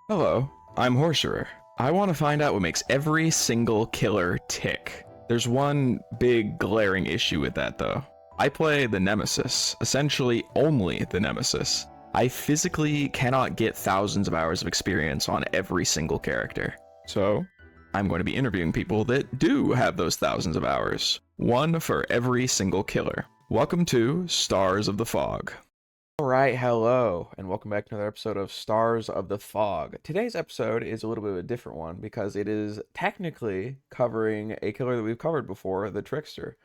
Hello, I'm Horceror. I want to find out what makes every single killer tick. There's one big glaring issue with that though. I play the Nemesis, essentially only the Nemesis. I physically cannot get thousands of hours of experience on every single character. So, I'm going to be interviewing people that do have those thousands of hours. One for every single killer. Welcome to Stars of the Fog. Alright, hello, and welcome back to another episode of Stars of the Fog. Today's episode is a little bit of a different one because it is technically covering a killer that we've covered before, the Trickster.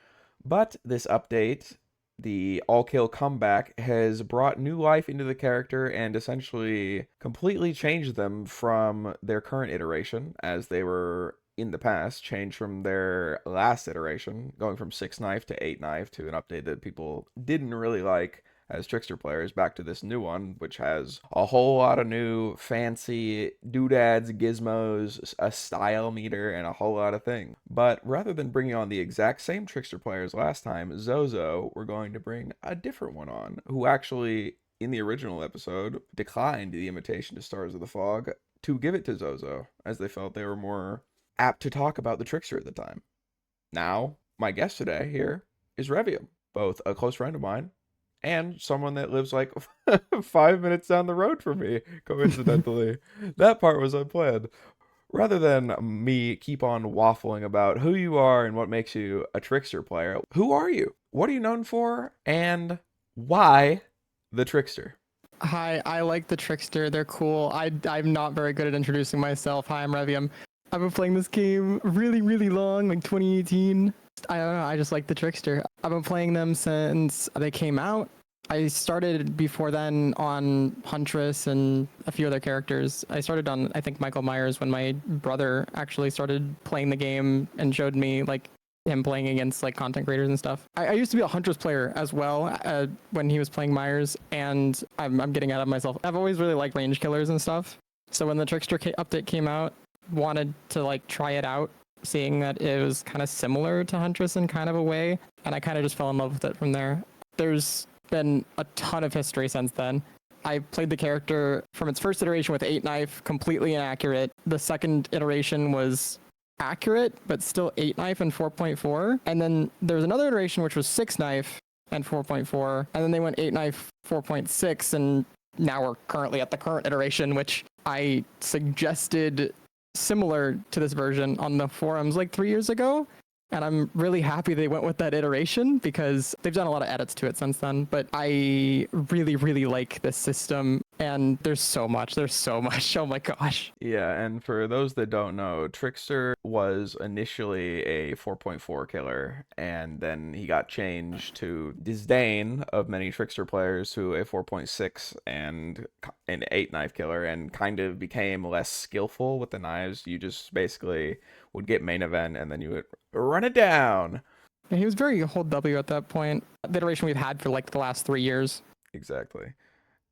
But this update, the all-kill comeback, has brought new life into the character and essentially completely changed them from their current iteration, as they were in the past, changed from their last iteration, going from 6-knife to 8-knife to an update that people didn't really like as Trickster players, back to this new one, which has a whole lot of new fancy doodads, gizmos, a style meter, and a whole lot of things. But rather than bringing on the exact same Trickster players last time, Zozo, we're going to bring a different one on, who actually, in the original episode, declined the invitation to Stars of the Fog to give it to Zozo, as they felt they were more apt to talk about the Trickster at the time. Now, my guest today here is Revvium, both a close friend of mine and someone that lives like 5 minutes down the road from me, coincidentally. That part was unplanned. Rather than me keep on waffling about who you are and what makes you a Trickster player, who are you? What are you known for? And why the Trickster? Hi, I like the Trickster. They're cool. I'm not very good at introducing myself. Hi, I'm Revvium. I've been playing this game really long, like 2018. I don't know, I just like the Trickster. I've been playing them since they came out. I started before then on Huntress and a few other characters. I started on, I think, Michael Myers when my brother actually started playing the game and showed me like him playing against like content creators and stuff. I used to be a Huntress player as well when he was playing Myers, and I'm getting out of myself. I've always really liked range killers and stuff. So when the Trickster update came out, wanted to like try it out, seeing that it was kind of similar to Huntress in kind of a way, and I kind of just fell in love with it from there. There's been a ton of history since then. I played the character from its first iteration with 8-knife, completely inaccurate. The second iteration was accurate, but still 8-knife and 4.4. And then there was another iteration which was 6-knife and 4.4, and then they went 8-knife 4.6, and now we're currently at the current iteration, which I suggested similar to this version on the forums like 3 years ago, and I'm really happy they went with that iteration because they've done a lot of edits to it since then. But I really like this system, and there's so much. Oh my gosh. Yeah, and for those that don't know, Trickster was initially a 4.4 killer, and then he got changed to disdain of many Trickster players to a 4.6 and an 8-knife killer, and kind of became less skillful with the knives. You just basically would get main event, and then you would run it down. And he was very hold W at that point. The iteration we've had for like the last 3 years. Exactly.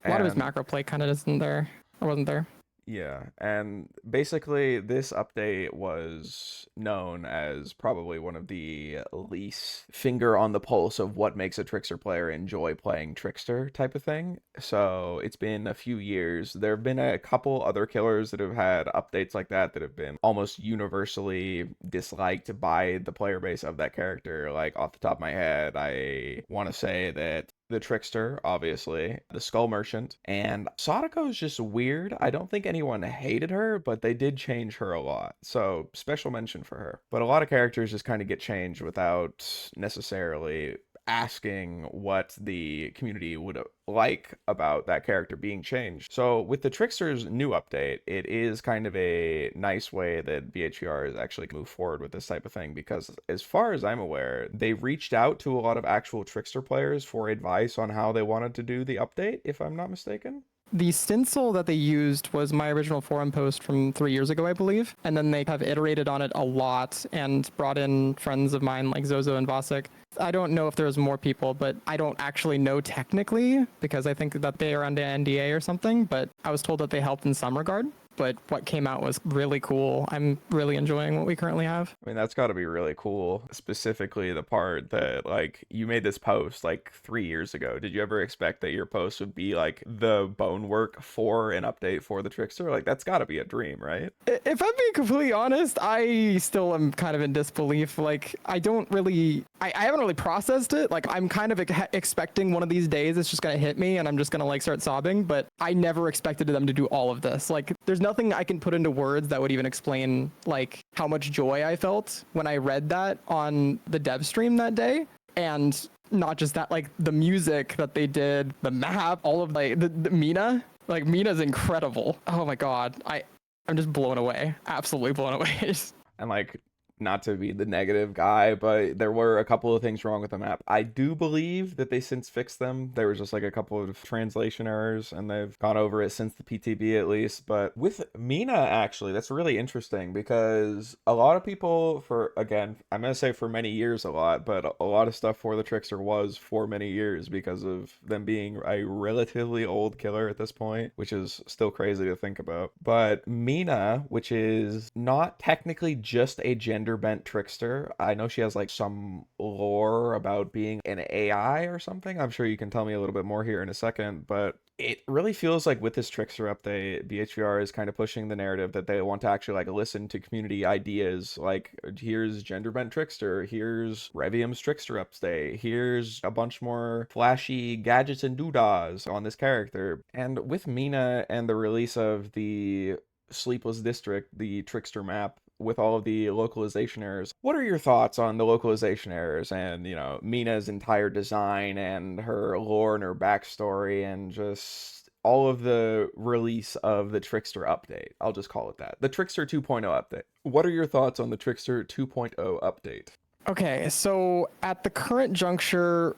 A lot of his macro play kind of wasn't there. Yeah, and basically this update was known as probably one of the least finger on the pulse of what makes a Trickster player enjoy playing Trickster type of thing. So it's been a few years. There have been a couple other killers that have had updates like that have been almost universally disliked by the player base of that character. Like off the top of my head, I want to say that the Trickster, obviously, the Skull Merchant, and Sadako is just weird. I don't think anyone hated her, but they did change her a lot. So, special mention for her. But a lot of characters just kind of get changed without necessarily asking what the community would like about that character being changed. So with the Trickster's new update, it is kind of a nice way that BHVR has actually moved forward with this type of thing, because as far as I'm aware, they reached out to a lot of actual Trickster players for advice on how they wanted to do the update, if I'm not mistaken. The stencil that they used was my original forum post from 3 years ago, I believe. And then they have iterated on it a lot and brought in friends of mine like Zozo and Vasek. I don't know if there's more people, but I don't actually know technically because I think that they are under NDA or something. But I was told that they helped in some regard. but what came out was really cool. I'm really enjoying what we currently have. I mean, that's got to be really cool. Specifically, the part that, like, you made this post like 3 years ago. Did you ever expect that your post would be like the bone work for an update for the Trickster? Like, that's got to be a dream, right? If I'm being completely honest, I still am kind of in disbelief. Like, I don't really, I haven't really processed it. Like, I'm kind of expecting one of these days it's just gonna hit me and I'm just gonna like start sobbing. But I never expected them to do all of this. Like, there's nothing I can put into words that would even explain like how much joy I felt when I read that on the dev stream that day. And not just that, like the music that they did, the map, all of like the Mina, like Mina's incredible. Oh my god, I'm just blown away, absolutely blown away. And like, not to be the negative guy, but there were a couple of things wrong with the map. I do believe that they since fixed them. There was just like a couple of translation errors and they've gone over it since the PTB at least. But with Mina, actually, that's really interesting because a lot of people again, I'm going to say for many years a lot, but a lot of stuff for the Trickster was for many years because of them being a relatively old killer at this point, which is still crazy to think about. But Mina, which is not technically just a gender bent Trickster. I know she has like some lore about being an AI or something. I'm sure you can tell me a little bit more here in a second, but it really feels like with this Trickster update, BHVR is kind of pushing the narrative that they want to actually like listen to community ideas. Like, here's gender bent Trickster, here's Revvium's Trickster update, here's a bunch more flashy gadgets and doodahs on this character. And with Mina and the release of the Sleepless District, the Trickster map, with all of the localization errors, what are your thoughts on the localization errors and, you know, Mina's entire design and her lore and her backstory and just all of the release of the Trickster update? I'll just call it that. The Trickster 2.0 update. What are your thoughts on the Trickster 2.0 update? Okay, so at the current juncture,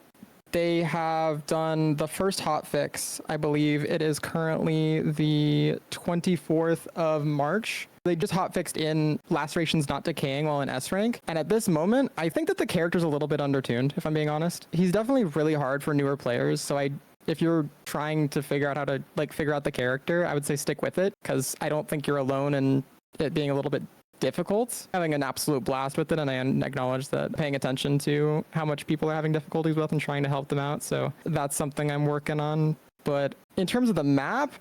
they have done the first hotfix. I believe it is currently the 24th of March. They just hotfixed in Laceration's not decaying while in S rank. And at this moment, I think that the character's a little bit undertuned, if I'm being honest. He's definitely really hard for newer players. So if you're trying to figure out how to like figure out the character, I would say stick with it because I don't think you're alone in it being a little bit difficult. Having an absolute blast with it, and I acknowledge that, paying attention to how much people are having difficulties with and trying to help them out. So that's something I'm working on. But in terms of the map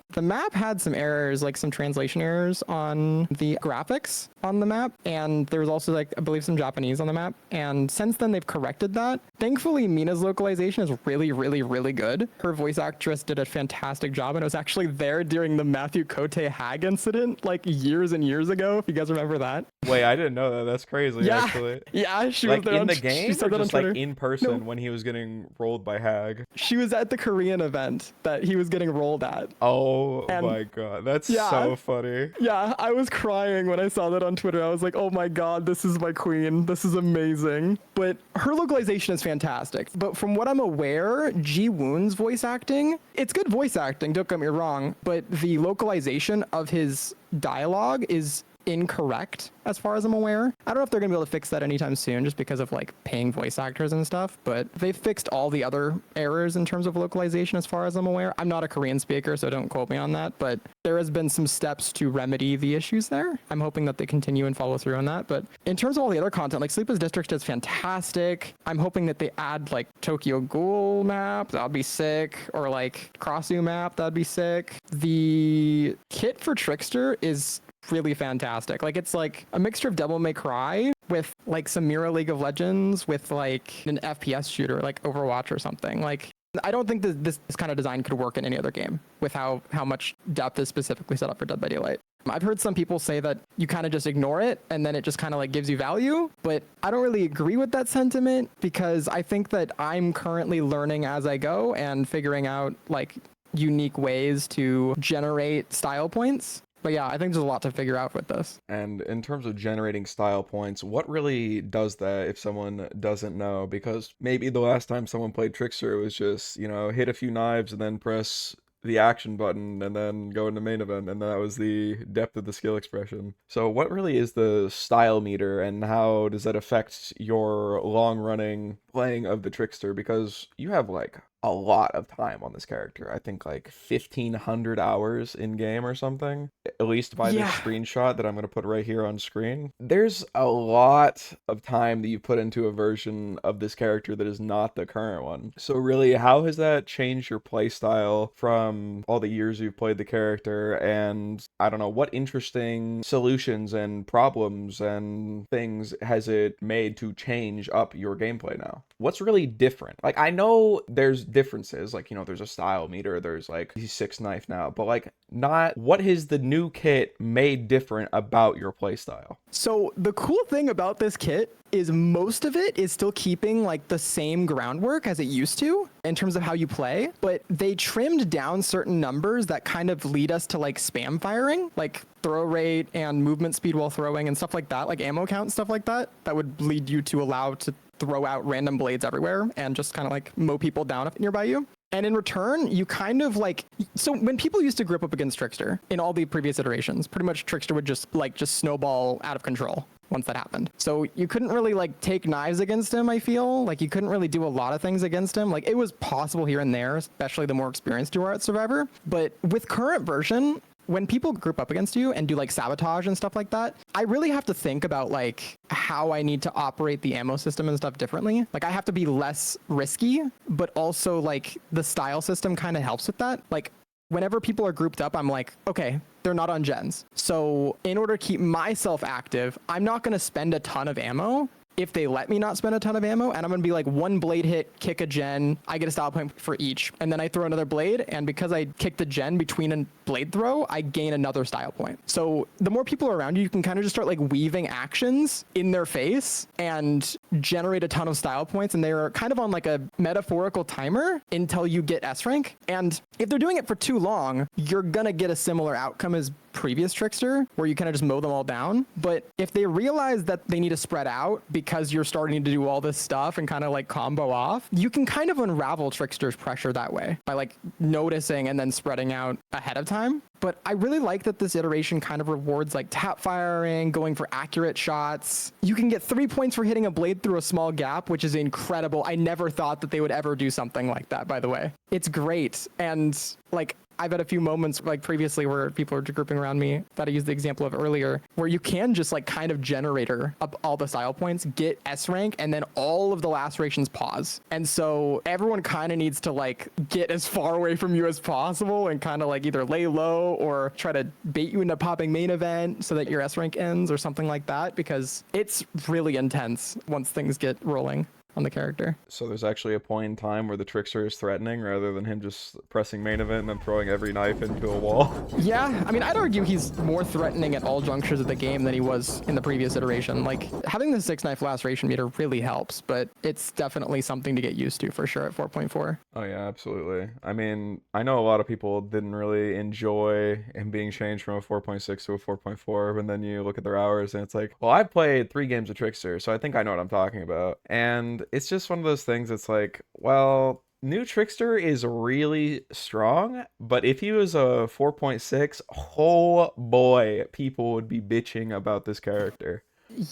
had some errors, like some translation errors on the graphics on the map. And there was also, like, I believe some Japanese on the map. And since then, they've corrected that. Thankfully, Mina's localization is really, really, really good. Her voice actress did a fantastic job. And it was actually there during the Mathieu Cote Hag incident, like years and years ago, if you guys remember that. Wait, I didn't know that. That's crazy, actually. Yeah, she like was there in the game, she or just like Twitter. in person No. when he was getting rolled by Hag? She was at the Korean event that he was getting rolled at. Oh And my god, that's so funny. Yeah, I was crying when I saw that on Twitter. I was like, oh my god, this is my queen. This is amazing. But her localization is fantastic. But from what I'm aware, Ji-Woon's voice acting, it's good voice acting, don't get me wrong, but the localization of his dialogue is incorrect as far as I'm aware. I don't know if they're gonna be able to fix that anytime soon just because of like paying voice actors and stuff, but they've fixed all the other errors in terms of localization as far as I'm aware. I'm not a Korean speaker, so don't quote me on that, but there has been some steps to remedy the issues there. I'm hoping that they continue and follow through on that. But in terms of all the other content, like Sleepless District is fantastic. I'm hoping that they add like Tokyo Ghoul map, that'd be sick, or like Crossu map, that'd be sick. The kit for Trickster is really fantastic. Like, it's like a mixture of Devil May Cry with like some Mirror League of Legends with like an FPS shooter like Overwatch or something. Like, I don't think that this kind of design could work in any other game with how much depth is specifically set up for Dead by Daylight. I've heard some people say that you kind of just ignore it and then it just kind of like gives you value, but I don't really agree with that sentiment because I think that I'm currently learning as I go and figuring out like unique ways to generate style points. But yeah, I think there's a lot to figure out with this. And in terms of generating style points, what really does that if someone doesn't know? Because maybe the last time someone played Trickster, it was just, you know, hit a few knives and then press the action button and then go into main event, and that was the depth of the skill expression. So what really is the style meter, and how does that affect your long-running playing of the Trickster? Because you have like a lot of time on this character. I think like 1,500 hours in game or something, at least by this Yeah. screenshot that I'm going to put right here on screen. There's a lot of time that you put into a version of this character that is not the current one. So really, how has that changed your playstyle from all the years you've played the character? And I don't know, what interesting solutions and problems and things has it made to change up your gameplay now? What's really different? Like, I know there's differences, like, you know, there's a style meter, there's like he's 6 knife now, but like, not what has the new kit made different about your playstyle? So the cool thing about this kit is most of it is still keeping like the same groundwork as it used to in terms of how you play, but they trimmed down certain numbers that kind of lead us to like spam firing, like throw rate and movement speed while throwing and stuff like that, like ammo count and stuff like that, that would lead you to allow to throw out random blades everywhere and just kind of like mow people down up nearby you. And in return, you kind of like, so when people used to grip up against Trickster in all the previous iterations, pretty much Trickster would just snowball out of control once that happened. So you couldn't really like take knives against him, I feel. Like you couldn't really do a lot of things against him. Like it was possible here and there, especially the more experienced you are at Survivor. But with current version, when people group up against you and do like sabotage and stuff like that, I really have to think about like how I need to operate the ammo system and stuff differently. Like I have to be less risky, but also like the style system kind of helps with that. Like whenever people are grouped up, I'm like, okay, they're not on gens. So in order to keep myself active, I'm not going to spend a ton of ammo if they let me not spend a ton of ammo, and I'm gonna be like one blade hit, kick a gen, I get a style point for each, and then I throw another blade, and because I kick the gen between a blade throw, I gain another style point. So the more people are around you, you can kind of just start like weaving actions in their face and generate a ton of style points, and they're kind of on like a metaphorical timer until you get S rank. And if they're doing it for too long, you're gonna get a similar outcome as previous Trickster, where you kind of just mow them all down. But if they realize that they need to spread out because you're starting to do all this stuff and kind of like combo off, you can kind of unravel Trickster's pressure that way by like noticing and then spreading out ahead of time. But I really like that this iteration kind of rewards like tap firing, going for accurate shots. You can get 3 points for hitting a blade through a small gap, which is incredible. I never thought that they would ever do something like that, by the way. It's great. And like, I've had a few moments like previously where people are grouping around me that I used the example of earlier, where you can just like kind of generator up all the style points, get S rank, and then all of the lacerations pause. And so everyone kind of needs to like get as far away from you as possible and kind of like either lay low or try to bait you into popping main event so that your S rank ends or something like that, because it's really intense once things get rolling on the character. So there's actually a point in time where the Trickster is threatening rather than him just pressing main event and then throwing every knife into a wall. Yeah, I mean, I'd argue he's more threatening at all junctures of the game than he was in the previous iteration. Like, having the 6-knife laceration meter really helps, but it's definitely something to get used to for sure at 4.4. Oh yeah, absolutely. I mean, I know a lot of people didn't really enjoy him being changed from a 4.6 to a 4.4, and then you look at their hours and it's like, well, I've played 3 games of Trickster, so I think I know what I'm talking about. And it's just one of those things that's like, well, new Trickster is really strong, but if he was a 4.6, oh boy, people would be bitching about this character.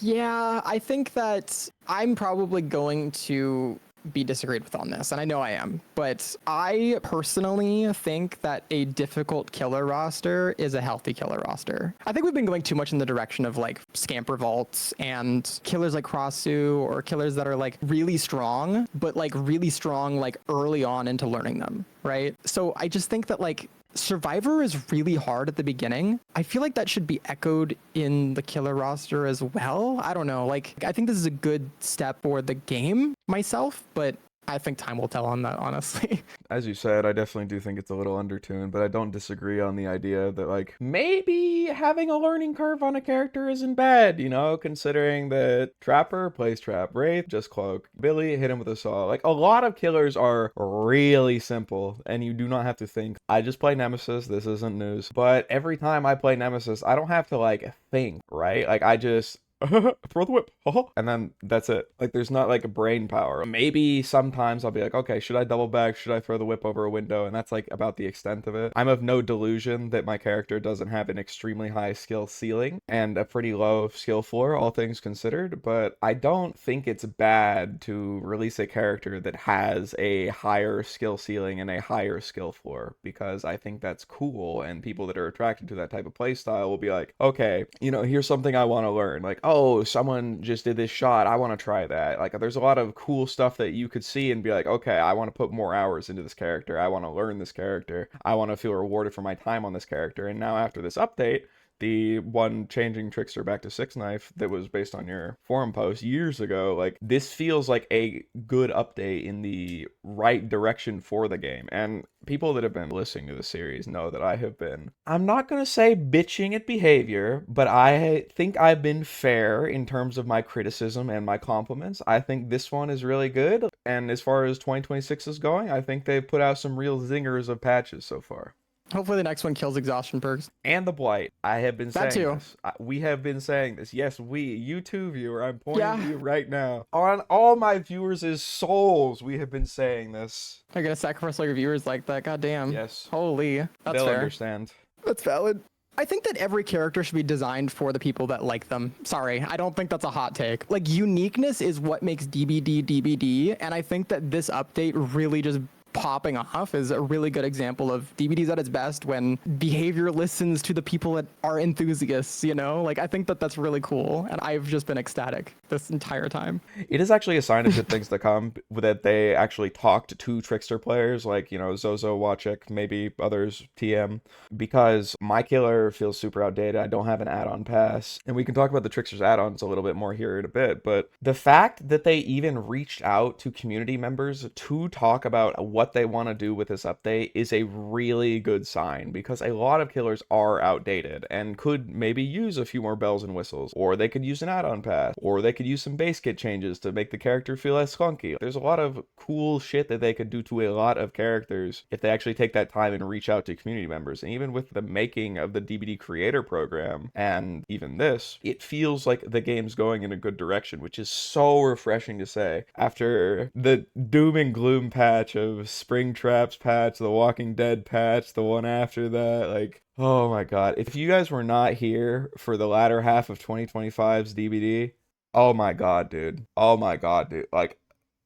Yeah, I think that I'm probably going to be disagreed with on this, and I know I am, but I personally think that a difficult killer roster is a healthy killer roster. I think we've been going too much in the direction of like scamp revolts and killers like Crossu, or killers that are like really strong, but like really strong like early on into learning them, right? So I just think that like Survivor is really hard at the beginning. I feel like that should be echoed in the killer roster as well. I don't know. Like, I think this is a good step for the game myself, but I think time will tell on that, honestly. As you said, I definitely do think it's a little undertuned, but I don't disagree on the idea that, like, maybe having a learning curve on a character isn't bad, you know, considering that Trapper plays Trap, Wraith, just Cloak, Billy, hit him with a saw. Like, a lot of killers are really simple, and you do not have to think. I just play Nemesis, this isn't news, but every time I play Nemesis, I don't have to, like, think, right? Like, I just throw the whip, and then that's it. Like, there's not like a brain power. Maybe sometimes I'll be like, okay, should I double back? Should I throw the whip over a window? And that's like about the extent of it. I'm of no delusion that my character doesn't have an extremely high skill ceiling and a pretty low skill floor, all things considered, but I don't think it's bad to release a character that has a higher skill ceiling and a higher skill floor, because I think that's cool, and people that are attracted to that type of playstyle will be like, okay, you know, here's something I want to learn. Like, oh, someone just did this shot, I want to try that. Like, there's a lot of cool stuff that you could see and be like, okay, I want to put more hours into this character, I want to learn this character, I want to feel rewarded for my time on this character. And now after this update, the one changing Trickster back to 6-knife that was based on your forum post years ago, like, this feels like a good update in the right direction for the game. And people that have been listening to the series know that I have been, I'm not going to say bitching at behavior, but I think I've been fair in terms of my criticism and my compliments. I think this one is really good. And as far as 2026 is going, I think they've put out some real zingers of patches so far. Hopefully the next one kills exhaustion perks. And the Blight. I have been saying That too. this. We have been saying this. Yes, you too, viewer. I'm pointing Yeah. to you right now. On all my viewers' souls, we have been saying this. You're gonna sacrifice all your viewers like that? God damn. Yes. Holy. That's They'll fair. understand. That's valid. I think that every character should be designed for the people that like them. Sorry, I don't think that's a hot take. Like, uniqueness is what makes DBD, and I think that this update really just popping off is a really good example of DBD's at its best when behavior listens to the people that are enthusiasts, you know? Like, I think that that's really cool, and I've just been ecstatic this entire time. It is actually a sign of good things to come that they actually talked to Trickster players, like, you know, Zozo, Wachik, maybe others, TM, because my killer feels super outdated. I don't have an add-on pass, and we can talk about the Trickster's add-ons a little bit more here in a bit, but the fact that they even reached out to community members to talk about what they want to do with this update is a really good sign, because a lot of killers are outdated and could maybe use a few more bells and whistles, or they could use an add-on pass, or they could use some base kit changes to make the character feel less clunky. There's a lot of cool shit that they could do to a lot of characters if they actually take that time and reach out to community members. And even with the making of the DBD creator program and even this, it feels like the game's going in a good direction, which is so refreshing to say after the doom and gloom patch of Spring Traps patch, the Walking Dead patch, the one after that. Like, oh my god. If you guys were not here for the latter half of 2025's DBD, oh my god, dude. Oh my god, dude. Like,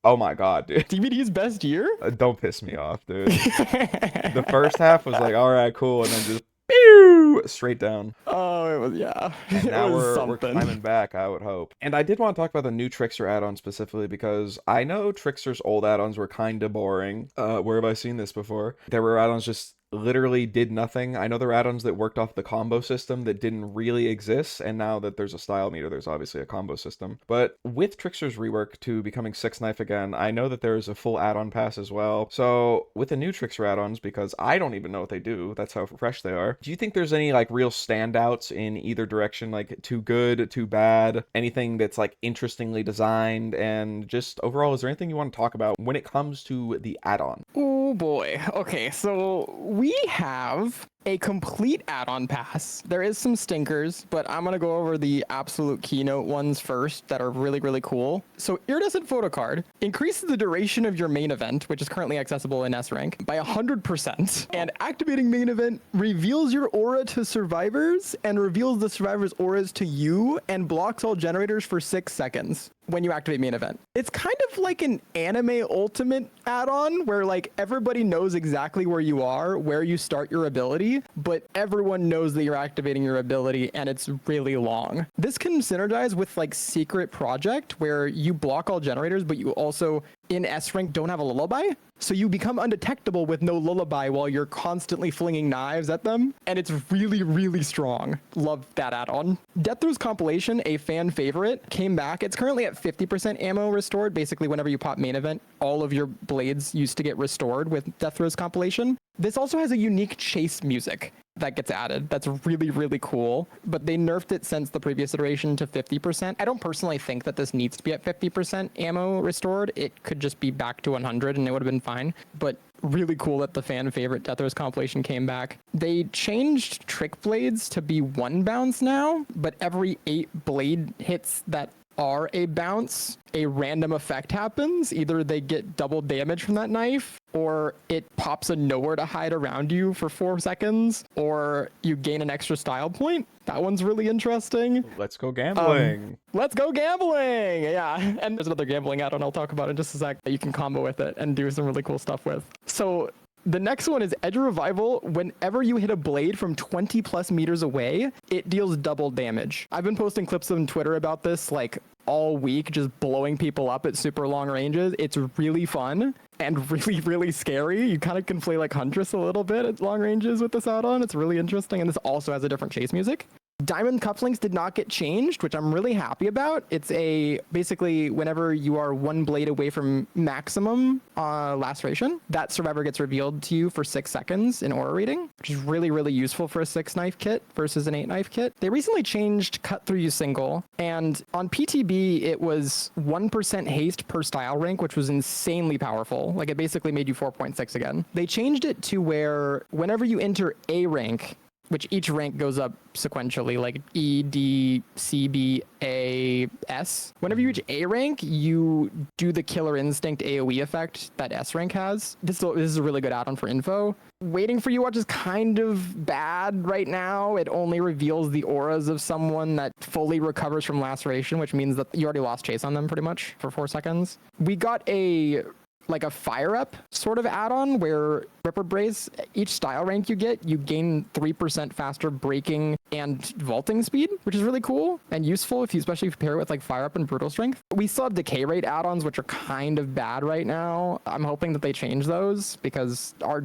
oh my god, dude. DBD's best year? Don't piss me off, dude. The first half was like, alright, cool, and then just pew, straight down. Oh, it was, yeah. And It now was we're climbing back, I would hope. And I did want to talk about the new Trickster add-on specifically, because I know Trickster's old add-ons were kind of boring. Where have I seen this before? There were add-ons just literally did nothing. I know there were add-ons that worked off the combo system that didn't really exist, and now that there's a style meter, there's obviously a combo system. But with Trickster's rework to becoming 6-knife again, I know that there's a full add-on pass as well. So with the new Trickster add-ons, because I don't even know what they do, that's how fresh they are, do you think there's any like real standouts in either direction, like too good, too bad, anything that's like interestingly designed? And just overall, is there anything you want to talk about when it comes to the add-on? Oh boy. Okay, so we have a complete add-on pass. There is some stinkers, but I'm going to go over the absolute keynote ones first that are really, really cool. So Iridescent Photo Card increases the duration of your main event, which is currently accessible in S rank, by 100%. And activating main event reveals your aura to survivors and reveals the survivors' auras to you and blocks all generators for 6 seconds when you activate main event. It's kind of like an anime ultimate add-on where like everybody knows exactly where you are, where you start your ability, but everyone knows that you're activating your ability and it's really long. This can synergize with like Secret Project where you block all generators, but you also in S rank don't have a lullaby. So you become undetectable with no lullaby while you're constantly flinging knives at them. And it's really, really strong. Love that add-on. Death Throes Compilation, a fan favorite, came back. It's currently at 50% ammo restored. Basically, whenever you pop main event, all of your blades used to get restored with Death Throes Compilation. This also has a unique chase music that gets added. That's really, really cool. But they nerfed it since the previous iteration to 50%. I don't personally think that this needs to be at 50% ammo restored. It could just be back to 100 and it would have been fine. But really cool that the fan favorite Death Throes compilation came back. They changed trick blades to be 1 bounce now, but every 8 blade hits that are a bounce, a random effect happens. Either they get double damage from that knife, or it pops a nowhere to hide around you for 4 seconds, or you gain an extra style point. That one's really interesting. Let's go gambling. Let's go gambling! Yeah, and there's another gambling add-on I'll talk about in just a sec that you can combo with it and do some really cool stuff with. So the next one is Edge of Revival. Whenever you hit a blade from 20 plus meters away, it deals double damage. I've been posting clips on Twitter about this like all week, just blowing people up at super long ranges. It's really fun and really, really scary. You kind of can play like Huntress a little bit at long ranges with this add-on. It's really interesting, and this also has a different chase music. Diamond cufflinks did not get changed, which I'm really happy about. It's basically whenever you are 1 blade away from maximum laceration, that survivor gets revealed to you for 6 seconds in aura reading, which is really, really useful for a 6 knife kit versus an 8 knife kit. They recently changed cut through you single, and on PTB it was 1% haste per style rank, which was insanely powerful. Like, it basically made you 4.6 again. They changed it to where whenever you enter A rank, which each rank goes up sequentially, like E, D, C, B, A, S. Whenever you reach A rank, you do the Killer Instinct AoE effect that S rank has. This is a really good add-on for info. Waiting for You Watch is kind of bad right now. It only reveals the auras of someone that fully recovers from laceration, which means that you already lost chase on them pretty much for 4 seconds. We got a fire up sort of add-on where Ripper Brace, each style rank you get, you gain 3% faster braking and vaulting speed, which is really cool and useful especially if you pair it with like fire up and brutal strength. We still have decay rate add-ons, which are kind of bad right now. I'm hoping that they change those because our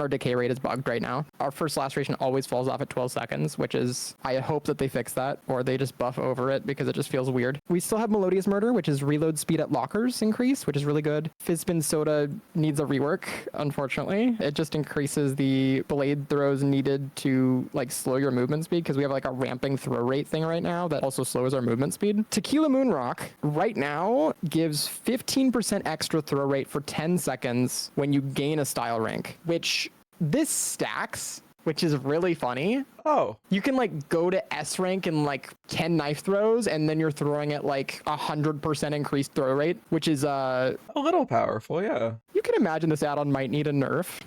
decay rate is bugged right now. Our first laceration always falls off at 12 seconds, which is, I hope that they fix that or they just buff over it because it just feels weird. We still have Melodious Murder, which is reload speed at lockers increase, which is really good. Fizzspin Soda needs a rework, unfortunately. It just increases the blade throws needed to like slow your movement speed because we have like a ramping throw rate thing right now that also slows our movement speed. Tequila Moonrock right now gives 15% extra throw rate for 10 seconds when you gain a style rank, which this stacks, which is really funny. Oh. You can like go to S rank in like 10 knife throws, and then you're throwing at like 100% increased throw rate, which is a little powerful, yeah. You can imagine this add-on might need a nerf.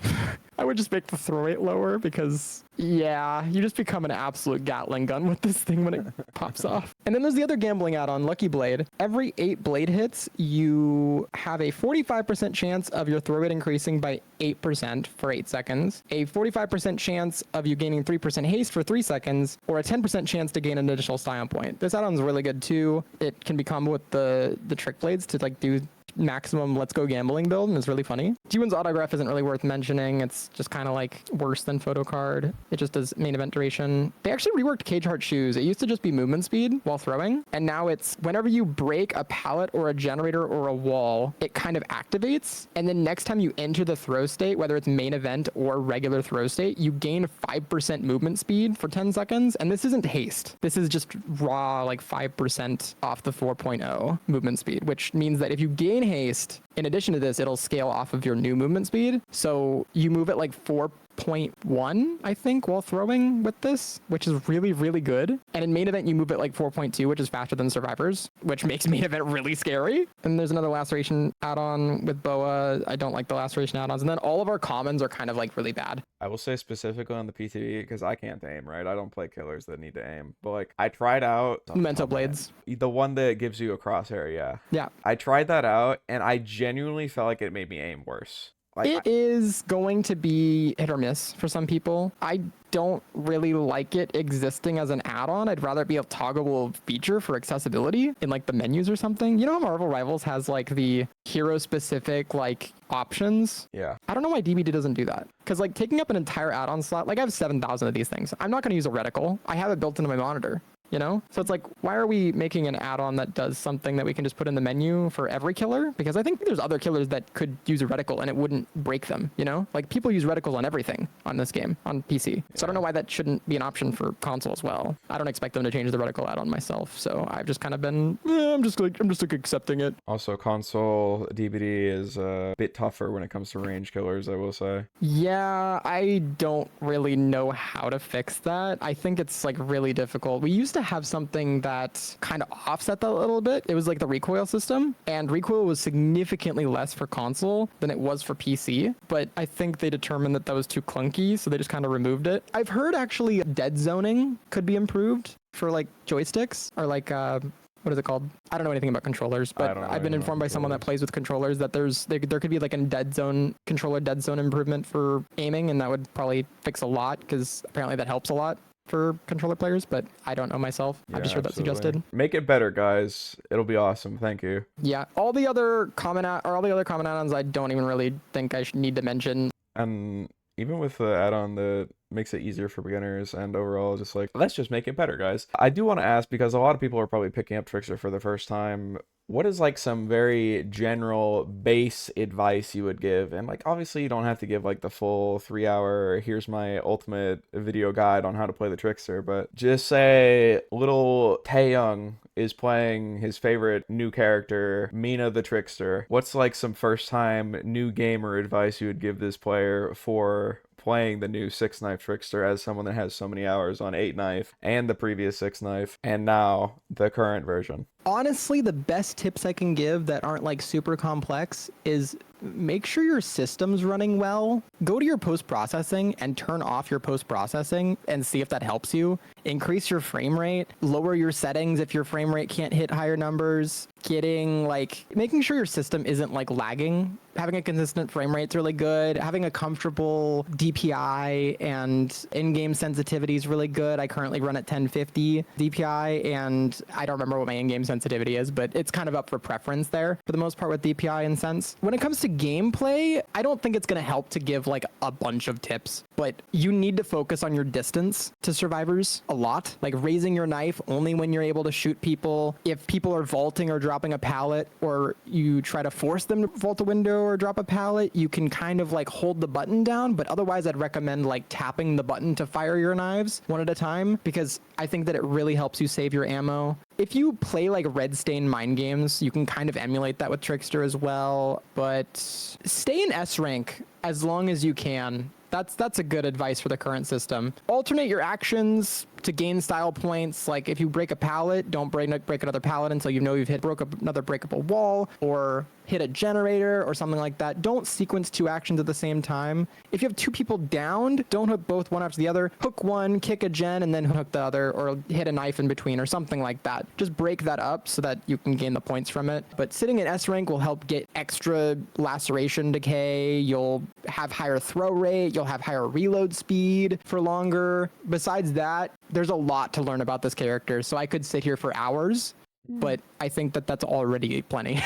I would just make the throw rate lower because, yeah, you just become an absolute Gatling gun with this thing when it pops off. And then there's the other gambling add-on, Lucky Blade. Every 8 blade hits, you have a 45% chance of your throw rate increasing by 8% for 8 seconds, a 45% chance of you gaining 3% haste for 3 seconds, or a 10% chance to gain an additional style point. This add-on is really good too. It can be combo with the trick blades to like do maximum let's go gambling build, and it's really funny. Ji-Woon's autograph isn't really worth mentioning. It's just kind of like worse than photo card. It just does main event duration. They actually reworked Cage Heart Shoes. It used to just be movement speed while throwing, and now it's whenever you break a pallet or a generator or a wall, it kind of activates, and then next time you enter the throw state, whether it's main event or regular throw state, you gain 5% movement speed for 10 seconds, and this isn't haste. This is just raw like 5% off the 4.0 movement speed, which means that if you gain haste, in addition to this, it'll scale off of your new movement speed. So you move at like 4.1, I think, while throwing with this, which is really, really good. And in main event, you move at like 4.2, which is faster than survivors, which makes main event really scary. And there's another laceration add-on with Boa. I don't like the laceration add-ons. And then all of our commons are kind of like really bad. I will say specifically on the PTV, because I can't aim, right? I don't play killers that need to aim. But like, I tried out Memento Blades. The one that gives you a crosshair, yeah. Yeah. I tried that out, and I genuinely felt like it made me aim worse. Like, it is going to be hit or miss for some people. I don't really like it existing as an add-on. I'd rather it be a toggleable feature for accessibility in like the menus or something. You know how Marvel Rivals has like the hero specific like options? Yeah. I don't know why DBD doesn't do that. Because like taking up an entire add-on slot, like I have 7,000 of these things. I'm not going to use a reticle. I have it built into my monitor. you know? So it's like, why are we making an add-on that does something that we can just put in the menu for every killer? Because I think there's other killers that could use a reticle and it wouldn't break them, you know? Like people use reticles on everything on this game, on PC. So I don't know why that shouldn't be an option for console as well. I don't expect them to change the reticle add-on myself. So I've just kind of been, I'm just like accepting it. Also, console DBD is a bit tougher when it comes to range killers, I will say. Yeah, I don't really know how to fix that. I think it's like really difficult. We used to have something that kind of offset that a little bit. It was like the recoil system, and recoil was significantly less for console than it was for PC. But I think they determined that was too clunky, so they just kind of removed it. I've heard actually dead zoning could be improved for like joysticks or like what is it called? I don't know anything about controllers, but I've been informed by someone that plays with controllers that there could be like a dead zone improvement for aiming, and that would probably fix a lot because apparently that helps a lot for controller players, but I don't know myself. Yeah, I've just heard that suggested. Make it better, guys. It'll be awesome. Thank you. Yeah, all the other common add-ons I don't even really think I should need to mention. And even with the add-on that makes it easier for beginners and overall just like, let's just make it better, guys. I do want to ask, because a lot of people are probably picking up Trickster for the first time, what is like some very general base advice you would give? And like, obviously you don't have to give like the full 3-hour, here's my ultimate video guide on how to play the Trickster, but just say little Taeyong is playing his favorite new character, Mina the Trickster. What's like some first time new gamer advice you would give this player for playing the new 6-knife Trickster as someone that has so many hours on 8-knife and the previous 6-knife and now the current version? Honestly, the best tips I can give that aren't like super complex is make sure your system's running well. Go to your post-processing and turn off your post-processing and see if that helps you. Increase your frame rate, lower your settings if your frame rate can't hit higher numbers. Making sure your system isn't like lagging. Having a consistent frame rate's really good. Having a comfortable DPI and in-game sensitivity is really good. I currently run at 1050 DPI, and I don't remember what my in-game sensitivity is, but it's kind of up for preference there for the most part with DPI and sense. When it comes to gameplay, I don't think it's going to help to give like a bunch of tips, but you need to focus on your distance to survivors a lot, like raising your knife only when you're able to shoot people. If people are vaulting or dropping a pallet, or you try to force them to vault a window or drop a pallet, you can kind of like hold the button down, but otherwise I'd recommend like tapping the button to fire your knives one at a time, because I think that it really helps you save your ammo. If you play like Red Stain Mind Games, you can kind of emulate that with Trickster as well, but stay in S rank as long as you can. That's a good advice for the current system. Alternate your actions to gain style points. Like if you break a pallet, don't break another pallet until you know you've broke another breakable wall, or hit a generator or something like that. Don't sequence 2 actions at the same time. If you have 2 people downed, don't hook both one after the other. Hook one, kick a gen, and then hook the other, or hit a knife in between or something like that. Just break that up so that you can gain the points from it. But sitting in S rank will help get extra laceration decay. You'll have higher throw rate. You'll have higher reload speed for longer. Besides that, there's a lot to learn about this character, so I could sit here for hours, but I think that that's already plenty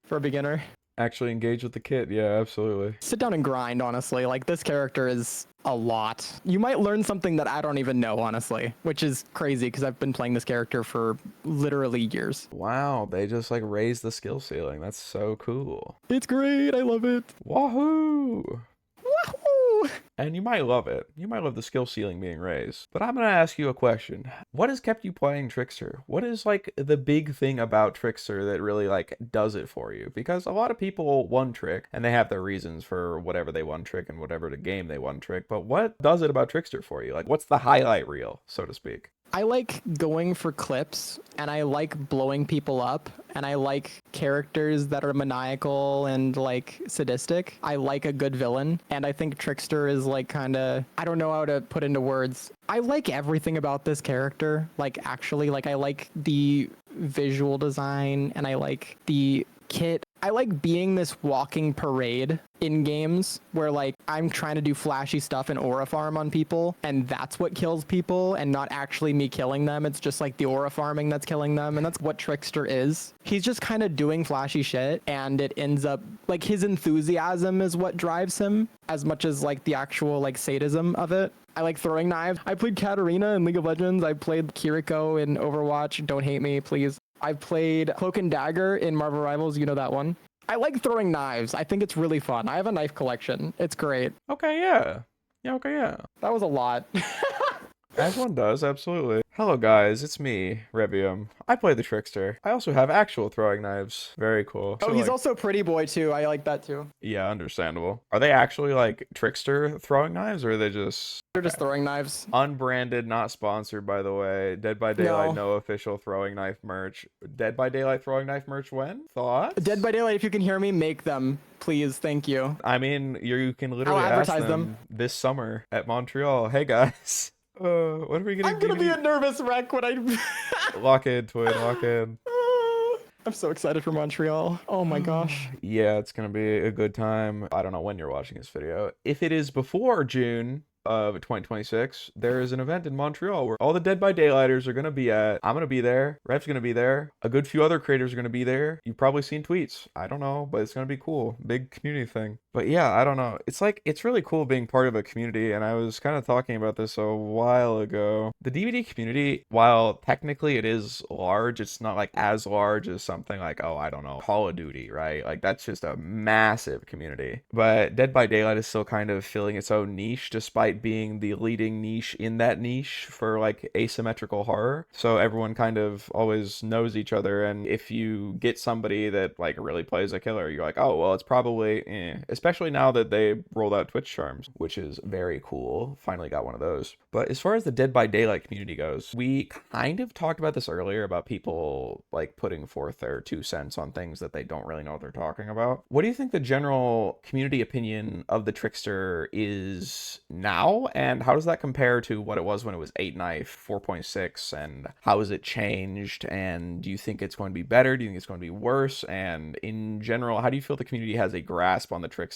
for a beginner. Actually engage with the kit. Yeah, absolutely. Sit down and grind, honestly. Like, this character is a lot. You might learn something that I don't even know, honestly, which is crazy because I've been playing this character for literally years. Wow, they just like raised the skill ceiling. That's so cool. It's great. I love it. Wahoo! Wahoo! And you might love it. You might love the skill ceiling being raised. But I'm going to ask you a question. What has kept you playing Trickster? What is like the big thing about Trickster that really like does it for you? Because a lot of people one trick and they have their reasons for whatever they one trick and whatever the game they one trick. But what does it about Trickster for you? Like, what's the highlight reel, so to speak? I like going for clips, and I like blowing people up, and I like characters that are maniacal and like sadistic. I like a good villain, and I think Trickster is like kind of, I don't know how to put into words. I like everything about this character. Like, actually, like I like the visual design, and I like the kit. I like being this walking parade in games where like I'm trying to do flashy stuff and aura farm on people, and that's what kills people and not actually me killing them. It's just like the aura farming that's killing them, and that's what Trickster is. He's just kind of doing flashy shit, and it ends up like his enthusiasm is what drives him as much as like the actual like sadism of it. I like throwing knives. I played Katarina in League of Legends. I played Kiriko in Overwatch. Don't hate me, please. I've played Cloak and Dagger in Marvel Rivals. You know that one. I like throwing knives. I think it's really fun. I have a knife collection. It's great. Okay, yeah. Yeah, okay, yeah. That was a lot. As one does, absolutely. Hello guys, it's me, Revvium. I play the Trickster. I also have actual throwing knives. Very cool. Oh, So, he's like, also Pretty Boy too. I like that too. yeah, understandable. Are they actually like Trickster throwing knives, or are they just They're just throwing knives. unbranded, not sponsored, by the way? Dead by Daylight, No. no official throwing knife merch. Dead by Daylight throwing knife merch when? Thoughts? Dead by Daylight, if you can hear me, make them. Please, thank you. I mean, you can literally I'll ask advertise them this summer at Montreal. Hey guys, what are we gonna I'm gonna be a nervous wreck when I... Lock in, twin, lock in. I'm so excited for Montreal. Oh my gosh. Yeah, it's gonna be a good time. I don't know when you're watching this video. If it is before June of 2026, there is an event in Montreal where all the Dead by Daylighters are gonna be at. I'm gonna be there. Rev's gonna be there. A good few other creators are gonna be there. You've probably seen tweets. I don't know, but it's gonna be cool. Big community thing. But yeah, I don't know. It's like, it's really cool being part of a community, and I was kind of talking about this a while ago. The DVD community, while technically it is large, it's not like as large as something like, oh, I don't know, Call of Duty, right? Like that's just a massive community. But Dead by Daylight is still kind of filling its own niche, despite being the leading niche in that niche for like asymmetrical horror. So everyone kind of always knows each other, and if you get somebody that like really plays a killer, you're like, oh, well, it's probably especially now that they rolled out Twitch charms, which is very cool. Finally got one of those. But as far as the Dead by Daylight community goes, we kind of talked about this earlier about people like putting forth their 2 cents on things that they don't really know what they're talking about. What do you think the general community opinion of the Trickster is now, and how does that compare to what it was when it was 8 knife 4.6, and how has it changed, and do you think it's going to be better, do you think it's going to be worse, and in general, how do you feel the community has a grasp on the Trickster,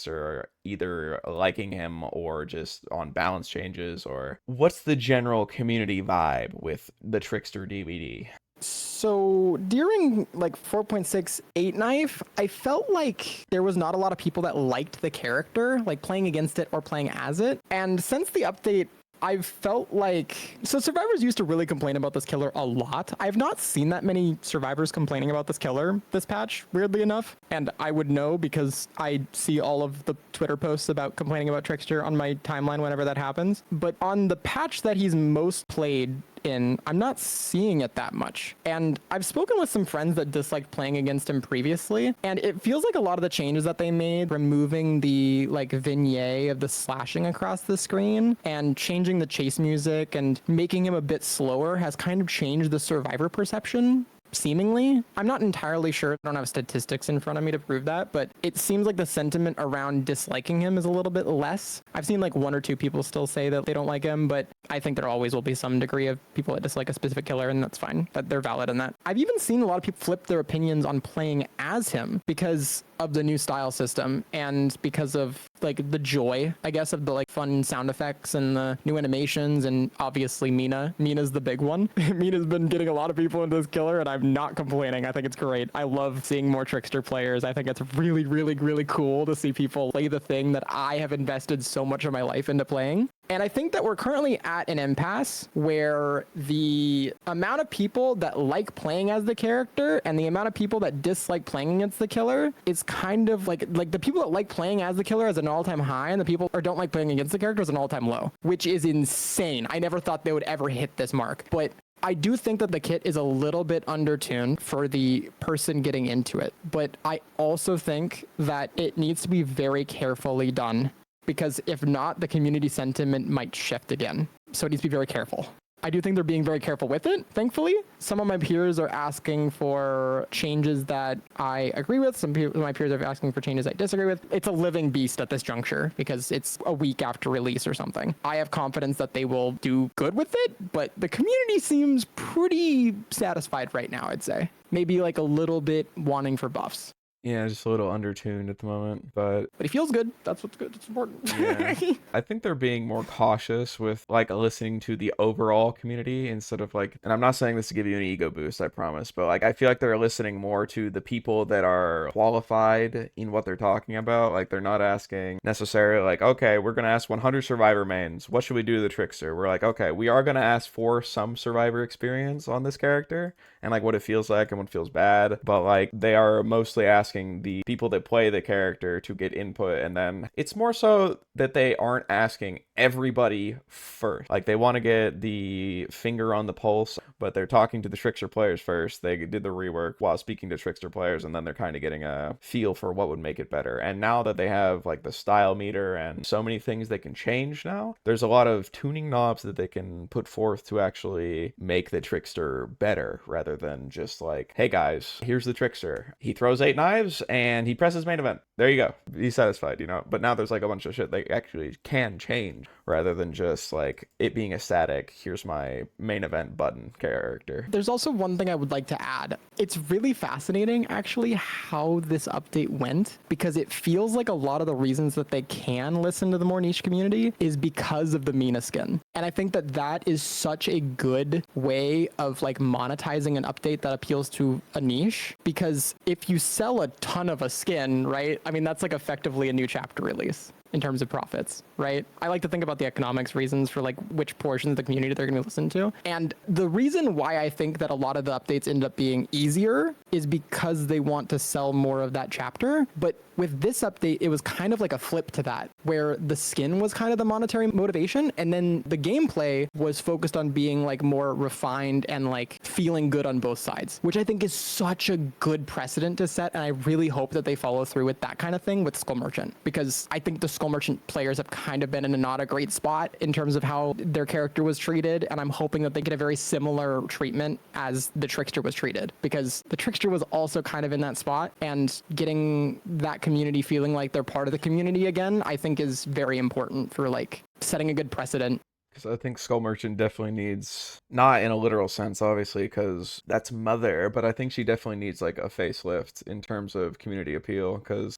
either liking him or just on balance changes, or what's the general community vibe with the Trickster DVD? So during like 4.6 8 knife, I felt like there was not a lot of people that liked the character, like playing against it or playing as it. And since the update, I've felt like... So survivors used to really complain about this killer a lot. I've not seen that many survivors complaining about this killer this patch, weirdly enough. And I would know because I see all of the Twitter posts about complaining about Trickster on my timeline whenever that happens. But on the patch that he's most played in, I'm not seeing it that much. And I've spoken with some friends that disliked playing against him previously, and it feels like a lot of the changes that they made, removing the like vignette of the slashing across the screen and changing the chase music and making him a bit slower, has kind of changed the survivor perception. Seemingly, I'm not entirely sure. I don't have statistics in front of me to prove that, but it seems like the sentiment around disliking him is a little bit less. I've seen like 1 or 2 people still say that they don't like him, but I think there always will be some degree of people that dislike a specific killer, and that's fine. That they're valid in that. I've even seen a lot of people flip their opinions on playing as him because of the new style system and because of like the joy, I guess, of the like fun sound effects and the new animations, and obviously Mina. Mina's the big one. Mina's been getting a lot of people into this killer, and I'm not complaining. I think it's great. I love seeing more Trickster players. I think it's really, really, really cool to see people play the thing that I have invested so much of my life into playing. And I think that we're currently at an impasse where the amount of people that like playing as the character and the amount of people that dislike playing against the killer is kind of like the people that like playing as the killer is an all-time high, and the people who don't like playing against the character is an all-time low, which is insane. I never thought they would ever hit this mark, but I do think that the kit is a little bit undertuned for the person getting into it, but I also think that it needs to be very carefully done, because if not, the community sentiment might shift again. So it needs to be very careful. I do think they're being very careful with it, thankfully. Some of my peers are asking for changes that I agree with. Some of my peers are asking for changes I disagree with. It's a living beast at this juncture because it's a week after release or something. I have confidence that they will do good with it, but the community seems pretty satisfied right now, I'd say. Maybe like a little bit wanting for buffs. Yeah, just a little undertuned at the moment, but But he feels good. That's what's good. It's important. yeah. I think they're being more cautious with like listening to the overall community instead of like, and I'm not saying this to give you an ego boost, I promise, but like I feel like they're listening more to the people that are qualified in what they're talking about. Like they're not asking necessarily like, okay, we're gonna ask 100 survivor mains, what should we do to the trickster? We're like, okay, we are gonna ask for some survivor experience on this character and like what it feels like and what feels bad, but like they are mostly asking the people that play the character to get input, and then it's more so that they aren't asking everybody first. Like they want to get the finger on the pulse, but they're talking to the Trickster players first. They did the rework while speaking to Trickster players, and then they're kind of getting a feel for what would make it better. And now that they have like the style meter and so many things they can change now, there's a lot of tuning knobs that they can put forth to actually make the Trickster better rather than just like, hey guys, here's the Trickster. He throws 8 knives and he presses main event. There you go. Be satisfied, you know? But now there's like a bunch of shit they actually can change rather than just like it being a static, here's my main event button character. There's also one thing I would like to add. It's really fascinating, actually, how this update went, because it feels like a lot of the reasons that they can listen to the more niche community is because of the Mina skin. And I think that that is such a good way of like monetizing an update that appeals to a niche, because if you sell a ton of a skin, right? I mean, that's like effectively a new chapter release in terms of profits, right? I like to think about the economics reasons for like which portions of the community they're going to listen to. And the reason why I think that a lot of the updates end up being easier is because they want to sell more of that chapter. But with this update, it was kind of like a flip to that, where the skin was kind of the monetary motivation, and then the gameplay was focused on being like more refined and like feeling good on both sides, which I think is such a good precedent to set. And I really hope that they follow through with that kind of thing with Skull Merchant, because I think the Skull Merchant players have kind of been in a not a great spot in terms of how their character was treated, and I'm hoping that they get a very similar treatment as the Trickster was treated, because the Trickster was also kind of in that spot, and getting that community feeling like they're part of the community again, I think is very important for like setting a good precedent. Because I think Skull Merchant definitely needs, not in a literal sense, obviously, because that's Mother, but I think she definitely needs like a facelift in terms of community appeal. Because,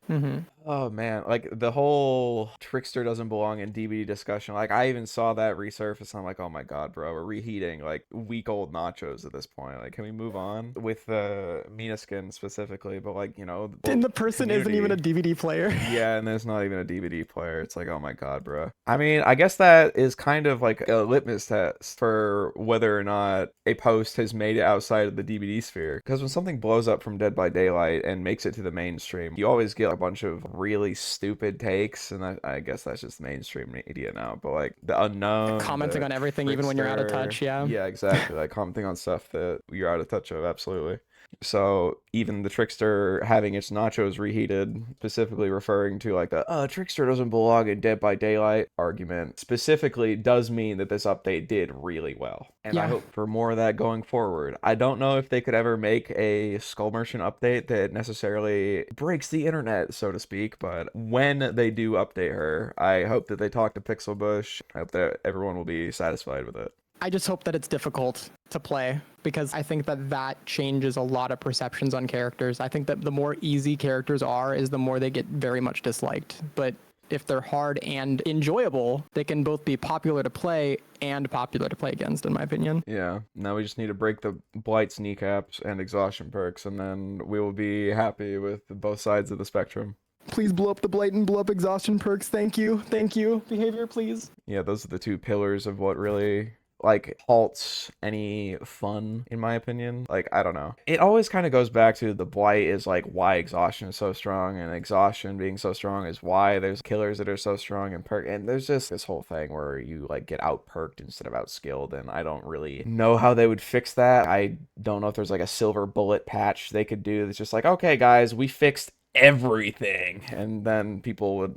oh man, like the whole Trickster doesn't belong in DBD discussion. Like I even saw that resurface. And I'm like, oh my god, bro, we're reheating like week old nachos at this point. Like, can we move on with the Mina skin specifically? But like, you know, And the person isn't even a DVD player. Yeah, and there's not even a DVD player. It's like, oh my god, bro. I mean, I guess that is kind of like a litmus test for whether or not a post has made it outside of the DVD sphere. Because when something blows up from Dead by Daylight and makes it to the mainstream, you always get a bunch of really stupid takes, and I guess that's just mainstream media now. But like the unknown, Commenting on everything, even when you're out of touch. Yeah. Yeah, exactly. Like commenting on stuff that you're out of touch of. Absolutely. So even the Trickster having its nachos reheated, specifically referring to like the Trickster doesn't belong in Dead by Daylight argument, specifically does mean that this update did really well. And I hope for more of that going forward. I don't know if they could ever make a Skull Merchant update that necessarily breaks the internet, so to speak, but when they do update her, I hope that they talk to Pixel Bush. I hope that everyone will be satisfied with it. I just hope that it's difficult to play, because I think that that changes a lot of perceptions on characters. I think that the more easy characters are, is the more they get very much disliked. But if they're hard and enjoyable, they can both be popular to play and popular to play against, in my opinion. Yeah, now we just need to break the Blight's kneecaps and exhaustion perks, and then we will be happy with both sides of the spectrum. Please blow up the Blight and blow up exhaustion perks. Thank you. Thank you. Behavior, please. Yeah, those are the two pillars of what really like halts any fun, in my opinion. Like, I don't know, it always kind of goes back to the Blight is like why exhaustion is so strong, and exhaustion being so strong is why there's killers that are so strong, and there's just this whole thing where you like get out perked instead of out skilled, and I don't really know how they would fix that. I don't know if there's like a silver bullet patch they could do that's just like, okay guys, we fixed everything. And then people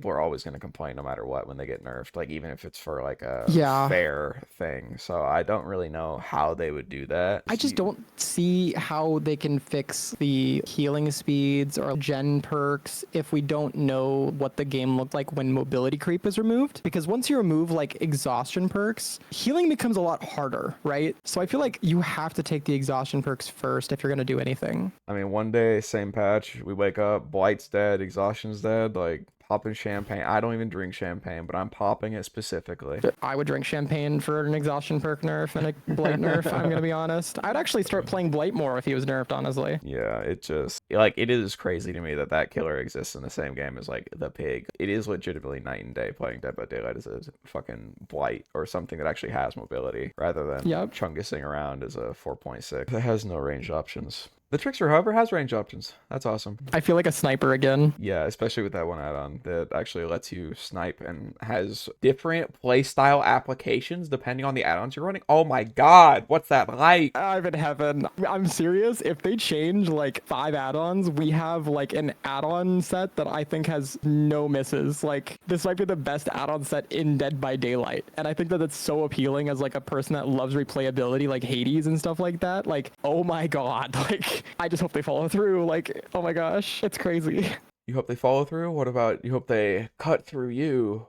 are always going to complain no matter what when they get nerfed, like even if it's for like a Yeah. fair thing. So I don't really know how they would do that. I just don't see how they can fix the healing speeds or gen perks if we don't know what the game looked like when mobility creep is removed. Because once you remove like exhaustion perks, healing becomes a lot harder, right? So I feel like you have to take the exhaustion perks first if you're going to do anything. I mean, one day, same patch, we wake up, Blight's dead, Exhaustion's dead, like, popping champagne. I don't even drink champagne, but I'm popping it specifically. I would drink champagne for an exhaustion perk nerf and a Blight nerf, I'm going to be honest. I'd actually start playing Blight more if he was nerfed, honestly. Yeah, it just, like, it is crazy to me that that killer exists in the same game as, like, the pig. It is legitimately night and day playing Dead by Daylight as a fucking Blight or something that actually has mobility rather than chungusing around as a 4.6. It has no range options. The Trickster, however, has range options. That's awesome. I feel like a sniper again. Yeah, especially with that one add-on that actually lets you snipe and has different playstyle applications depending on the add-ons you're running. Oh my god, what's that like? I'm in heaven. I'm serious. If they change like 5 add-ons, we have like an add-on set that I think has no misses. Like, this might be the best add-on set in Dead by Daylight. And I think that it's so appealing as like a person that loves replayability, like Hades and stuff like that. Like, oh my god, like, I just hope they follow through. Like, oh my gosh, it's crazy. You hope they follow through? What about you hope they cut through you?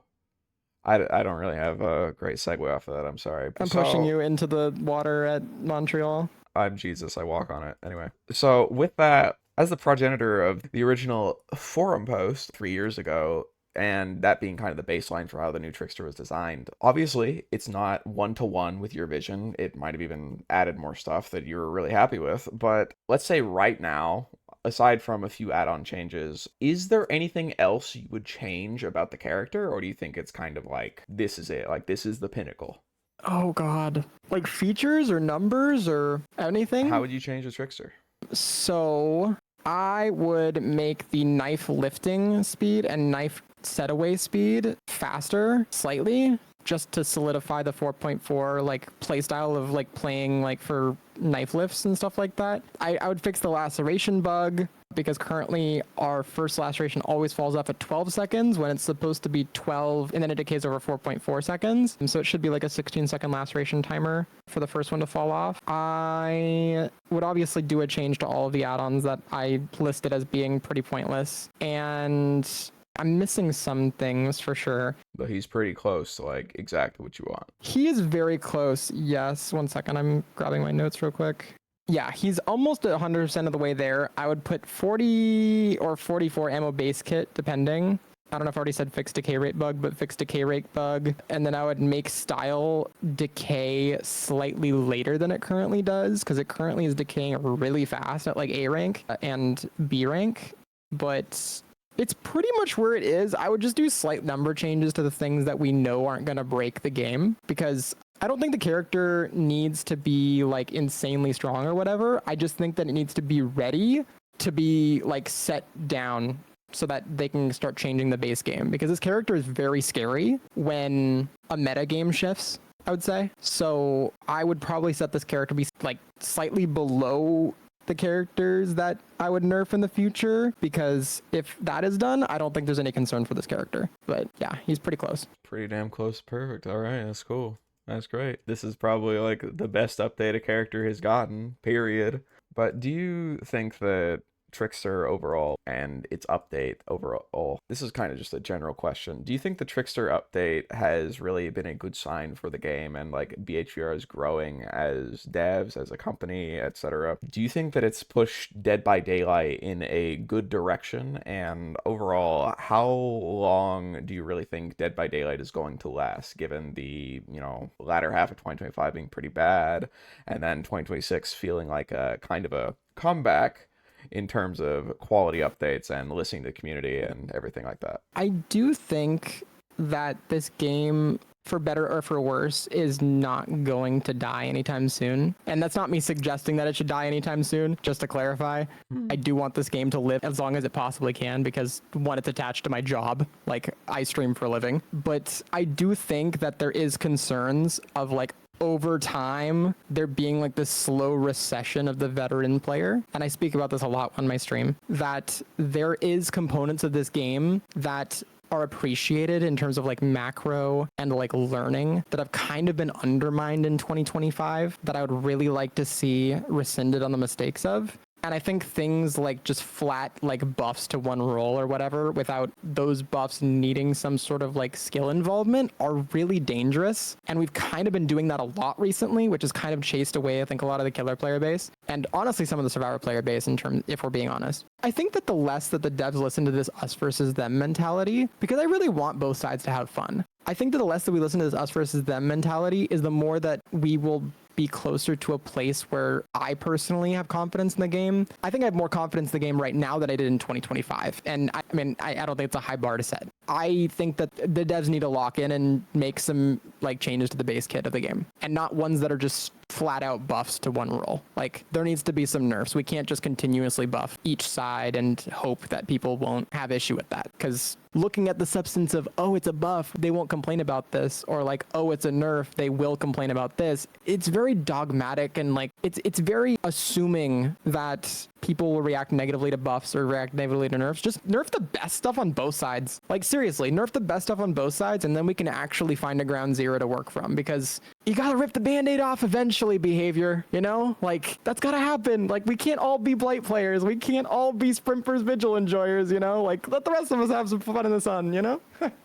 I don't really have a great segue off of that. I'm sorry. I'm pushing you into the water at Montreal. I'm Jesus. I walk on it. Anyway. So with that, as the progenitor of the original forum post 3 years ago, and that being kind of the baseline for how the new Trickster was designed. Obviously, it's not one-to-one with your vision. It might have even added more stuff that you're really happy with. But let's say right now, aside from a few add-on changes, is there anything else you would change about the character? Or do you think it's kind of like, this is it? Like, this is the pinnacle? Oh god. Like features or numbers or anything? How would you change the Trickster? So I would make the knife lifting speed and knife set away speed faster slightly, just to solidify the 4.4 like playstyle of like playing like for knife lifts and stuff like that. I would fix the laceration bug, because currently our first laceration always falls off at 12 seconds when it's supposed to be 12, and then it decays over 4.4 seconds. And so it should be like a 16-second laceration timer for the first one to fall off. I would obviously do a change to all of the add-ons that I listed as being pretty pointless. And I'm missing some things for sure. But he's pretty close to like exactly what you want. He is very close. Yes. 1 second. I'm grabbing my notes real quick. Yeah, he's almost 100% of the way there. I would put 40 or 44 ammo base kit, depending. I don't know if I already said fixed decay rate bug, but fixed decay rate bug. And then I would make style decay slightly later than it currently does, because it currently is decaying really fast at like A rank and B rank. But it's pretty much where it is. I would just do slight number changes to the things that we know aren't going to break the game, because I don't think the character needs to be like insanely strong or whatever. I just think that it needs to be ready to be like set down so that they can start changing the base game, because this character is very scary when a meta game shifts, I would say. So I would probably set this character to be like slightly below the characters that I would nerf in the future, because if that is done, I don't think there's any concern for this character. But yeah, he's pretty close. Pretty damn close. Perfect. All right, that's cool. That's great. This is probably like the best update a character has gotten, period. But do you think that Trickster overall and its update overall, this is kind of just a general question, do you think the Trickster update has really been a good sign for the game, and like BHVR is growing as devs, as a company, etc.? Do you think that it's pushed Dead by Daylight in a good direction? And overall, how long do you really think Dead by Daylight is going to last, given the, you know, latter half of 2025 being pretty bad, and then 2026 feeling like a kind of a comeback in terms of quality updates and listening to the community and everything like that? I do think that this game, for better or for worse, is not going to die anytime soon. And that's not me suggesting that it should die anytime soon, just to clarify. I do want this game to live as long as it possibly can, because one, it's attached to my job, like I stream for a living. But I do think that there is concerns of like over time, there being like this slow recession of the veteran player, and I speak about this a lot on my stream, that there is components of this game that are appreciated in terms of like macro and like learning that have kind of been undermined in 2025 that I would really like to see rescinded on the mistakes of. And I think things like just flat like buffs to one role or whatever without those buffs needing some sort of like skill involvement are really dangerous. And we've kind of been doing that a lot recently, which has kind of chased away, I think, a lot of the killer player base. And honestly, some of the survivor player base in terms, if we're being honest. I think that the less that the devs listen to this us versus them mentality, because I really want both sides to have fun. I think that the less that we listen to this us versus them mentality is the more that we will be closer to a place where I personally have confidence in the game. I think I have more confidence in the game right now than I did in 2025. And I mean, I don't think it's a high bar to set. I think that the devs need to lock in and make some like changes to the base kit of the game and not ones that are just flat out buffs to one role. Like there needs to be some nerfs. We can't just continuously buff each side and hope that people won't have issue with that. Because looking at the substance of, oh, it's a buff, they won't complain about this, or like, oh, it's a nerf, they will complain about this. It's very dogmatic and like it's very assuming that people will react negatively to buffs or react negatively to nerfs. Just nerf the best stuff on both sides. Like seriously, nerf the best stuff on both sides, and then we can actually find a ground zero to work from, because you gotta rip the band-aid off eventually, behavior, you know? Like that's gotta happen. Like we can't all be Blight players. We can't all be Sprinters Vigil enjoyers, you know? Like let the rest of us have some fun in the sun, you know?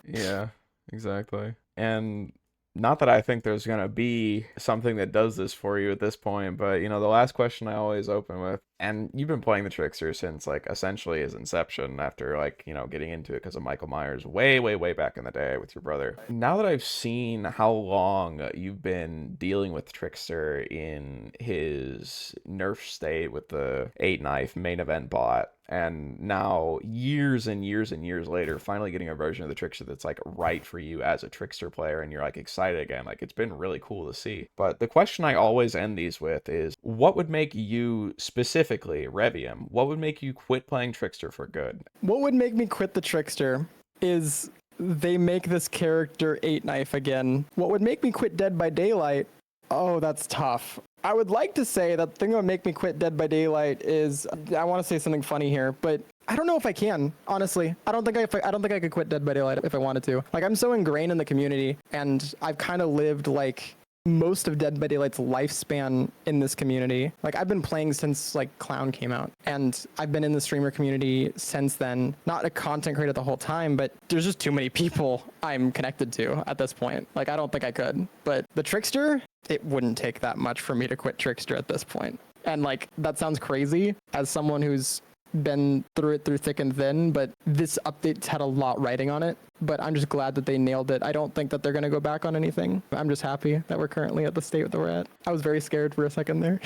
Yeah, exactly. And not that I think there's going to be something that does this for you at this point, but, you know, the last question I always open with, and you've been playing the Trickster since, like, essentially his inception after, like, you know, getting into it because of Michael Myers way, way, way back in the day with your brother. Now that I've seen how long you've been dealing with Trickster in his nerf state with the 8-knife main event bot, and now years and years and years later, finally getting a version of the Trickster that's like right for you as a Trickster player, and you're like excited again. Like it's been really cool to see. But the question I always end these with is, what would make you specifically, Revvium, what would make you quit playing Trickster for good? What would make me quit the Trickster is they make this character 8-knife again. What would make me quit Dead by Daylight? Oh, that's tough. I would like to say that the thing that would make me quit Dead by Daylight is, I want to say something funny here, but I don't know if I can, honestly. I don't think I could quit Dead by Daylight if I wanted to. Like I'm so ingrained in the community, and I've kind of lived like most of Dead by Daylight's lifespan in this community. Like I've been playing since like Clown came out, and I've been in the streamer community since then. Not a content creator the whole time, but there's just too many people I'm connected to at this point. Like I don't think I could. But the Trickster, it wouldn't take that much for me to quit Trickster at this point. And like that sounds crazy as someone who's been through it through thick and thin, but this update's had a lot writing on it. But I'm just glad that they nailed it. I don't think that they're going to go back on anything. I'm just happy that we're currently at the state that we're at. I was very scared for a second there.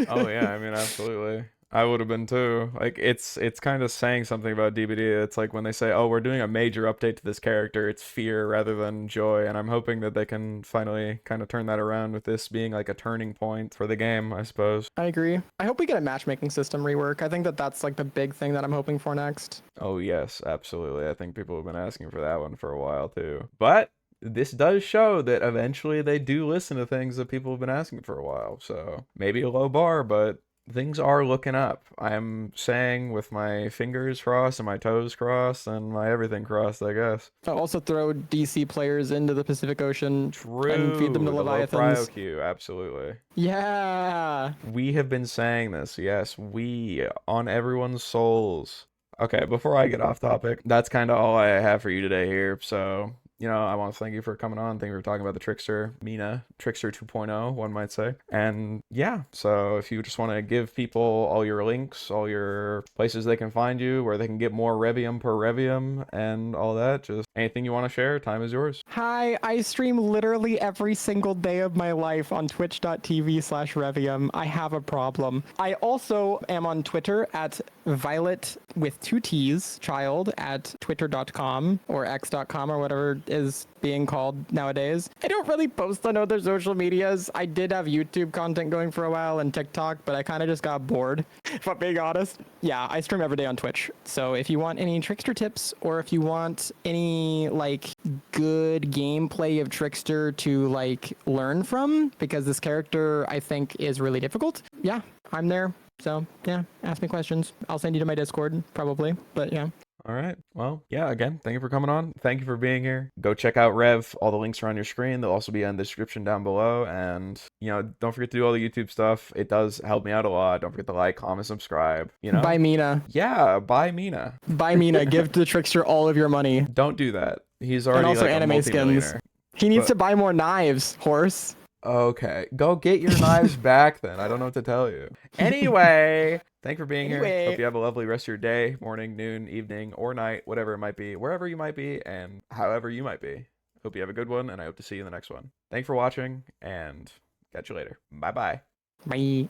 Oh yeah, I mean absolutely. I would have been too. Like it's kind of saying something about DBD. It's like when they say, "Oh, we're doing a major update to this character," it's fear rather than joy, and I'm hoping that they can finally kind of turn that around with this being like a turning point for the game, I suppose. I agree. I hope we get a matchmaking system rework. I think that that's like the big thing that I'm hoping for next. Oh yes, absolutely. I think people have been asking for that one for a while too. But this does show that eventually they do listen to things that people have been asking for a while. So maybe a low bar, but things are looking up. I'm saying with my fingers crossed and my toes crossed and my everything crossed, I guess. I'll also throw DC players into the Pacific Ocean True. and feed them to the Leviathans. Low cryo queue, absolutely. Yeah. We have been saying this, yes, we, on everyone's souls. Okay, before I get off topic, that's kind of all I have for you today here, so you know, I want to thank you for coming on. Thank you for talking about the Trickster, Mina, Trickster 2.0, one might say. And yeah, so if you just want to give people all your links, all your places they can find you, where they can get more Revvium per Revvium and all that, just anything you want to share, time is yours. Hi, I stream literally every single day of my life on twitch.tv/Revvium. I have a problem. I also am on Twitter at Violet with 2 T's, child, at twitter.com or x.com or whatever is being called nowadays. I don't really post on other social medias. I did have YouTube content going for a while and TikTok, but I kind of just got bored, if I'm being honest. Yeah, I stream every day on Twitch. So if you want any Trickster tips, or if you want any like good gameplay of Trickster to like learn from, because this character I think is really difficult. Yeah, I'm there. So yeah, ask me questions. I'll send you to my Discord probably. But yeah. All right. Well, yeah, again, thank you for coming on. Thank you for being here. Go check out Rev. All the links are on your screen. They'll also be in the description down below. And, don't forget to do all the YouTube stuff. It does help me out a lot. Don't forget to like, comment, subscribe, Buy Mina. Yeah, buy Mina. Buy Mina. Give the Trickster all of your money. Don't do that. He's already And also like a anime skins. multi-millionaire. He needs But- to buy more knives, horse. Okay, go get your knives back then. I don't know what to tell you. Anyway, thank you for being here. Hope you have a lovely rest of your day, morning, noon, evening, or night, whatever it might be, wherever you might be, and however you might be. Hope you have a good one, and I hope to see you in the next one. Thanks for watching, and catch you later. Bye-bye. Bye.